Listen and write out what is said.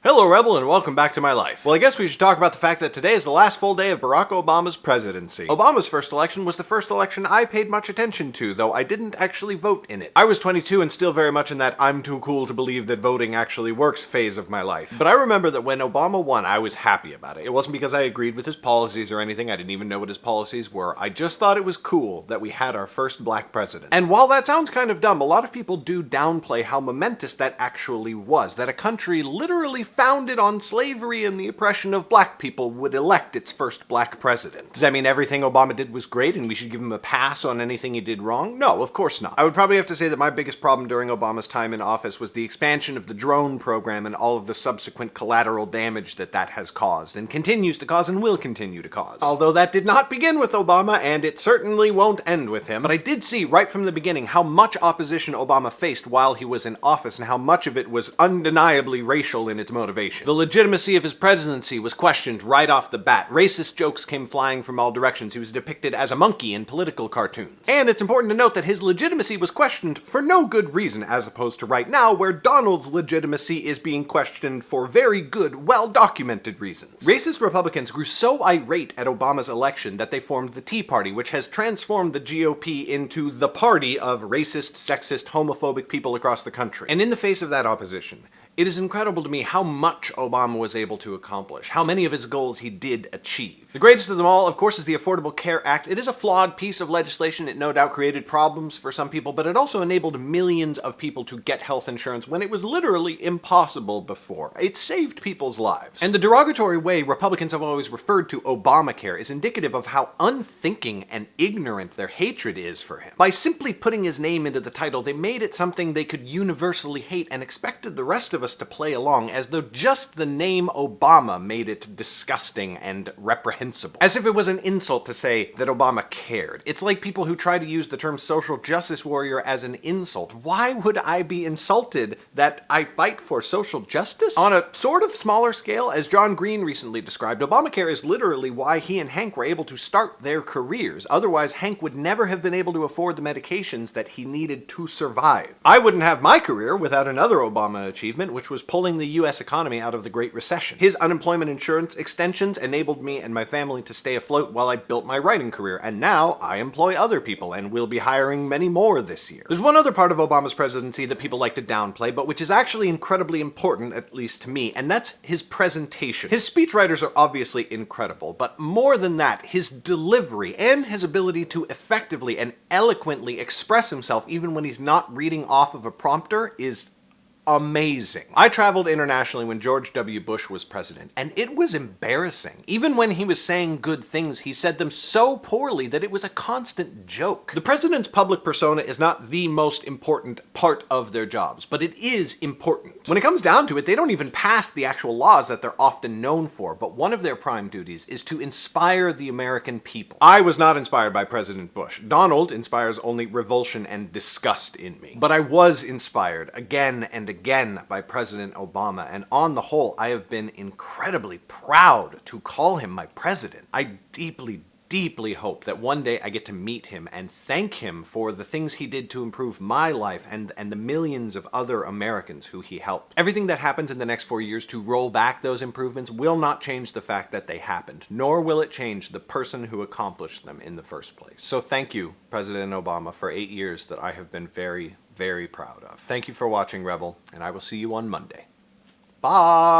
Hello, Rebel, and welcome back to my life. Well, I guess we should talk about the fact that today is the last full day of Barack Obama's presidency. Obama's first election was the first election I paid much attention to, though I didn't actually vote in it. I was 22 and still very much in that I'm too cool to believe that voting actually works phase of my life. But I remember that when Obama won, I was happy about it. It wasn't because I agreed with his policies or anything. I didn't even know what his policies were. I just thought it was cool that we had our first black president. And while that sounds kind of dumb, a lot of people do downplay how momentous that actually was. That a country literally founded on slavery and the oppression of black people would elect its first black president. Does that mean everything Obama did was great and we should give him a pass on anything he did wrong? No, of course not. I would probably have to say that my biggest problem during Obama's time in office was the expansion of the drone program and all of the subsequent collateral damage that that has caused, and continues to cause and will continue to cause. Although that did not begin with Obama, and it certainly won't end with him, but I did see right from the beginning how much opposition Obama faced while he was in office and how much of it was undeniably racial in its motivation. The legitimacy of his presidency was questioned right off the bat. Racist jokes came flying from all directions. He was depicted as a monkey in political cartoons. And it's important to note that his legitimacy was questioned for no good reason, as opposed to right now, where Donald's legitimacy is being questioned for very good, well-documented reasons. Racist Republicans grew so irate at Obama's election that they formed the Tea Party, which has transformed the GOP into the party of racist, sexist, homophobic people across the country. And in the face of that opposition, it is incredible to me how much Obama was able to accomplish, how many of his goals he did achieve. The greatest of them all, of course, is the Affordable Care Act. It is a flawed piece of legislation. It no doubt created problems for some people, but it also enabled millions of people to get health insurance when it was literally impossible before. It saved people's lives. And the derogatory way Republicans have always referred to Obamacare is indicative of how unthinking and ignorant their hatred is for him. By simply putting his name into the title, they made it something they could universally hate and expected the rest of us to play along, as though just the name Obama made it disgusting and reprehensible. As if it was an insult to say that Obama cared. It's like people who try to use the term social justice warrior as an insult. Why would I be insulted that I fight for social justice? On a sort of smaller scale, as John Green recently described, Obamacare is literally why he and Hank were able to start their careers. Otherwise, Hank would never have been able to afford the medications that he needed to survive. I wouldn't have my career without another Obama achievement, which was pulling the US economy out of the Great Recession. His unemployment insurance extensions enabled me and my family to stay afloat while I built my writing career, and now I employ other people and will be hiring many more this year. There's one other part of Obama's presidency that people like to downplay, but which is actually incredibly important, at least to me, and that's his presentation. His speechwriters are obviously incredible, but more than that, his delivery and his ability to effectively and eloquently express himself even when he's not reading off of a prompter is amazing. I traveled internationally when George W. Bush was president, and it was embarrassing. Even when he was saying good things, he said them so poorly that it was a constant joke. The president's public persona is not the most important part of their jobs, but it is important. When it comes down to it, they don't even pass the actual laws that they're often known for, but one of their prime duties is to inspire the American people. I was not inspired by President Bush. Donald inspires only revulsion and disgust in me. But I was inspired again and again by President Obama, and on the whole, I have been incredibly proud to call him my president. I deeply hope that one day I get to meet him and thank him for the things he did to improve my life and the millions of other Americans who he helped. Everything that happens in the next 4 years to roll back those improvements will not change the fact that they happened, nor will it change the person who accomplished them in the first place. So thank you, President Obama, for 8 years that I have been very proud of. Thank you for watching, Rebel, and I will see you on Monday. Bye!